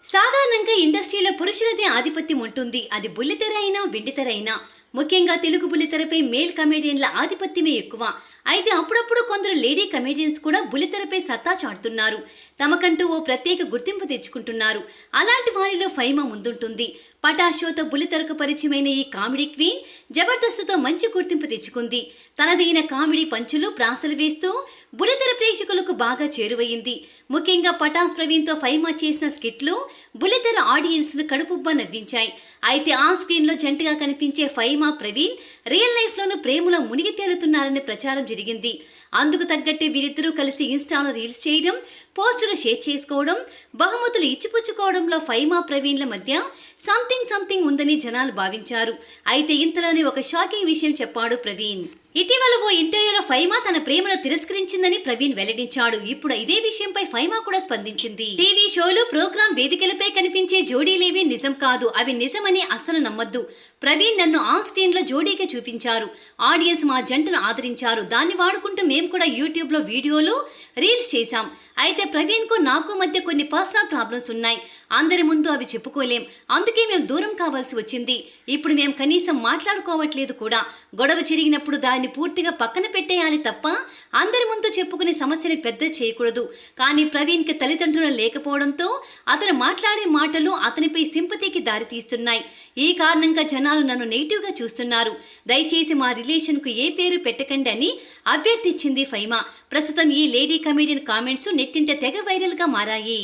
సాధారణంగా ఇండస్ట్రీలో పురుషులదే ఆధిపత్యం ఉంటుంది. అది బుల్లితెర అయినా వెండితెర అయినా. ముఖ్యంగా తెలుగు బుల్లితెరపై మేల్ కమెడియన్ల ఆధిపత్యమే ఎక్కువ. అయితే అప్పుడప్పుడు కొందరు లేడీ కమెడియన్స్ కూడా బుల్లితెరపై సత్తా చాటుతున్నారు. తమకంటూ ఓ ప్రత్యేక గుర్తింపు తెచ్చుకుంటున్నారు. అలాంటి వారిలో ఫైమా ముందుంటుంది. పటాషోతో బుల్లితెరకు పరిచయమైన ఈ కామెడీ క్వీన్ జబర్దస్త్తో మంచి గుర్తింపు తెచ్చుకుంది. తనదైన కామెడీ పంచులు ప్రాసలు వేస్తూ బుల్లితెర ప్రేక్షకులకు బాగా చేరువయింది. ముఖ్యంగా పటాస్ ప్రవీణ్తో ఫైమా చేసిన స్కిట్లు బుల్లితెర ఆడియన్స్ ను కడుపుబ్బ నవ్వించాయి. అయితే ఆ స్క్రీన్ లో జంటగా కనిపించే ఫైమా ప్రవీణ్ రియల్ లైఫ్ లోనూ ప్రేమలో మునిగి తేలుతున్నారనే ప్రచారం జరిగింది. అందుకు తగ్గట్టే వీరిద్దరూ కలిసి ఇన్స్టాలో రీల్స్ చేయడం, పోస్టులు షేర్ చేసుకోవడం, బహుమతులు ఇచ్చిపుచ్చుకోవడంలో ఫైమా ప్రవీణ్ల మధ్య సంథింగ్ ఉందని జనాలు భావించారు. అయితే ఇంతలోనే ఒక షాకింగ్ విషయం చెప్పాడు ప్రవీణ్. ఇటీవల ఓ ఇంటర్వ్యూలో ఫైమా తన ప్రేమను తిరస్కరించిందని ప్రవీణ్ వెల్లడించాడు. ఇప్పుడు ఇదే విషయంపై ఫైమా కూడా స్పందించింది. టీవీ షోలు, ప్రోగ్రాం వేదికలపై కనిపించే జోడీలేవి నిజం కాదు. అవి నిజమని అస్సలు నమ్మొద్దు. ప్రవీణ్ నన్ను ఆన్ స్క్రీన్ లో జోడీగా చూపించారు. ఆడియన్స్ మా జంటను ఆదరించారు. దాన్ని వాడుకుంటూ మేము కూడా యూట్యూబ్ లో వీడియోలు, రీల్స్ చేశాం. అయితే ప్రవీణ్ కు నాకు మధ్య కొన్ని పర్సనల్ ప్రాబ్లమ్స్ ఉన్నాయి. అందరి ముందు అవి చెప్పుకోలేం. అందుకే మేము దూరం కావాల్సి వచ్చింది. ఇప్పుడు మేము కనీసం మాట్లాడుకోవట్లేదు కూడా. గొడవ జరిగినప్పుడు దాన్ని పూర్తిగా పక్కన పెట్టేయాలి తప్ప అందరి ముందు చెప్పుకునే సమస్యని పెద్ద చేయకూడదు. కానీ ప్రవీణ్ కి తల్లిదండ్రులు లేకపోవడంతో అతను మాట్లాడే మాటలు అతనిపై సింపతికి దారితీస్తున్నాయి. ఈ కారణంగా జనాలు నన్ను నెగిటివ్ గా చూస్తున్నారు. దయచేసి మా రిలేషన్ కు ఏ పేరు పెట్టకండి అని అభ్యర్థించింది ఫైమా. ప్రస్తుతం ఈ లేడీ కమెడియన్ కామెంట్స్ నెట్టింట తెగ వైరల్ గా మారాయి.